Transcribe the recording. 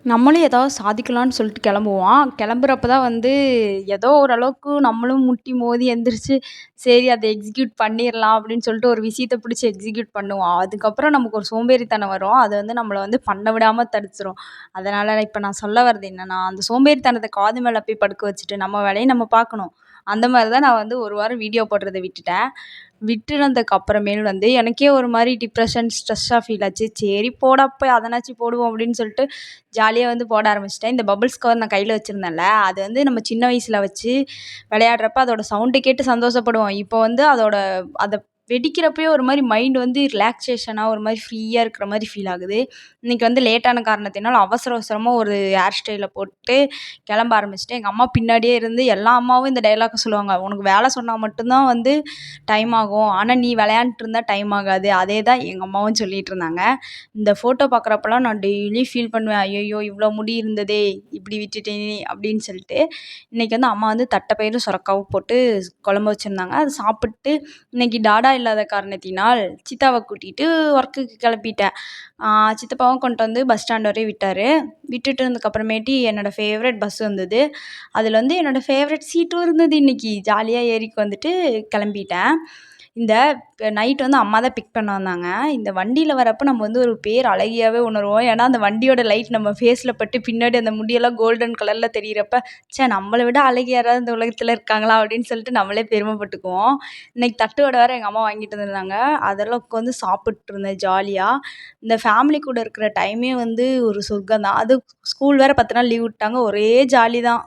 நம்மளும் ஏதாவது சாதிக்கலான்னு சொல்லிட்டு கிளம்புவோம். கிளம்புறப்ப தான் வந்து ஏதோ ஓரளவுக்கு நம்மளும் முட்டி மோதி எந்திரிச்சு, சரி அத எக்ஸிக்யூட் பண்ணிறலாம் அப்படின்னு சொல்லிட்டு ஒரு விஷயத்த பிடிச்சு எக்ஸிக்யூட் பண்ணுவோம். அதுக்கப்புறம் நமக்கு ஒரு சோம்பேறித்தனம் வரும். அது வந்து நம்மள வந்து பண்ண விடாம தடுத்துரும். அதனால இப்ப நான் சொல்ல வர்றது என்னன்னா, அந்த சோம்பேறித்தனத்த காது மேல போய் படுக்க வச்சுட்டு, நம்ம வேலைய நம்ம பார்க்கணும். அந்த மாரி தான் நான் வந்து ஒரு வாரம் வீடியோ போடுறத விட்டுட்டேன். விட்டுனதுக்கு அப்புறமேல் வந்து எனக்கே ஒரு மாரி டிப்ரஷன், ஸ்ட்ரெஸ்ஸா ஃபீல் ஆச்சு. சரி போடா போய் அதனாச்சும் போடுவோம் அப்படின்னு சொல்லிட்டு ஜாலியா வந்து போட ஆரம்பிச்சுட்டேன். இந்த பபிள்ஸ் கவர் நான் கையில வச்சிருந்தேன்ல, அது வந்து நம்ம சின்ன வயசுல வச்சு விளையாடுறப்ப அதோட சவுண்டு கேட்டு சந்தோஷப்படுவோம். இப்போ வந்து அத வெடிக்கிறப்பயே ஒரு மாரி மைண்ட் வந்து ரிலாக்சேஷனா ஒரு மாரி ஃப்ரீயா இருக்கிற மாரி ஃபீல் ஆகுது. இன்னைக்கு வந்து லேட்டான காரணத்தினால அவசர அவசரமா ஒரு ஹேர் ஸ்டைல போட்டு கிளம்ப ஆரம்பிச்சுட்டேன். எங்க அம்மா பின்னாடியே இருந்து எல்லா அம்மாவும் இந்த டயலாக்க சொல்லுவாங்க. "உனக்கு வேல சொன்னா மட்டும் தான் வந்து டைம் ஆகும். ஆனா நீ விளையாண்ட்டு இருந்தா டைம் ஆகாது." அதே தான் எங்க அம்மாவும் சொல்லிட்டு இருந்தாங்க. இந்த ஃபோட்டோ பார்க்குறப்பலாம் நான் டெய்லி ஃபீல் பண்ணுவேன். ஐயய்யோ! இவ்ளோ முடி இருந்ததே! இப்படி விட்டுட்டேனே! அப்படின்னு சொல்லிட்டு. இன்னைக்கு வந்து அம்மா வந்து தட்டப்பயிரும் சுரக்காவும் போட்டு குழம்பு வச்சிருந்தாங்க. அத சாப்பிட்டு இன்னைக்கு டாடா இல்லாத காரணத்தினால் சித்தாவ கூட்டிட்டு ஒர்க்குக்கு கிளப்பிட்டேன். சித்தப்பாவும் கொண்டு வந்து பஸ் ஸ்டாண்ட் வரையும் விட்டாரு. விட்டுட்டு இருந்ததுக்கப்புறமேட்டி என்னோட ஃபேவரைட் பஸ் வந்தது. அதில வந்து என்னோட ஃபேவரைட் சீட்டும் இருந்தது இன்னைக்கு. ஜாலியா ஏறிக்கு வந்துட்டு கிளம்பிட்டேன். இந்த நைட் வந்து அம்மா தான் பிக் பண்ண வந்தாங்க. இந்த வண்டியில வரப்ப நம்ம வந்து ஒரு பேர் அழகியாவே உணருவோம். ஏன்னா, அந்த வண்டியோட லைட் நம்ம ஃபேஸ்ல பட்டு பின்னாடி அந்த முடியெல்லாம் கோல்டன் கலர்ல தெரியிறப்ப, ச்சே நம்மள விட அழகி யாராவது இந்த உலகத்துல இருக்காங்களா? அப்படின்னு சொல்லிட்டு நம்மளே பெருமைப்பட்டுக்குவோம். இன்னைக்கு தட்டு வடை வேற எங்க அம்மா வாங்கிட்டு வந்திருந்தாங்க. அதெல்லாம் உட்காந்து சாப்பிட்டு இருந்தேன் ஜாலியா. இந்த ஃபேமிலி கூட இருக்கிற டைமே வந்து ஒரு சொர்க்கம் தான். அது ஸ்கூல் வேற 10 நாள் லீவ் விட்டாங்க. ஒரே ஜாலி தான்.